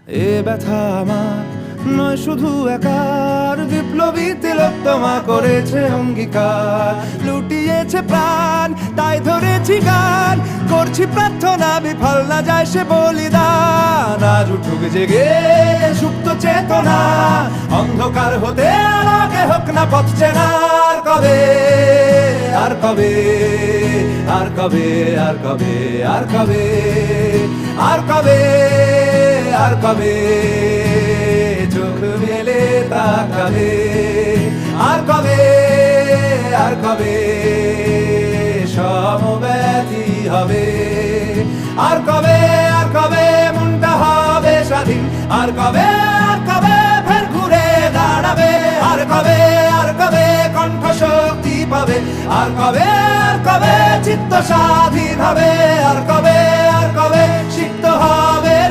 এ ব্যথা আমার নয় শুধু একার, বিপ্লবী তিলোত্তমা করেছে অঙ্গীকার। লুটিয়েছে প্রাণ তাই ধরেছি গান, করছি প্রার্থনা বিফল না যায় সে বলিদান। আজ উঠুক জেগে সুপ্ত চেতনা, অন্ধকার হতে আলোকে হোক না পথ চেনা। আর কবে, আর কবে, আর কবে, আর কবে, আর কবে, আর কবে, আর কবে চোখ মেলে তাকাবে। আর কবে, আর কবে সমব্যথী হবে। আর কবে, আর কবে মনটা হবে স্বাধীন। আর কবে, আর কবে ফের ঘুরে দাঁড়াবে। আর কবে, আর কবে কণ্ঠ শক্তি পাবে। আর কবে, আর কবে চিত্ত স্বাধীন হবে। আর কবে, আর কবে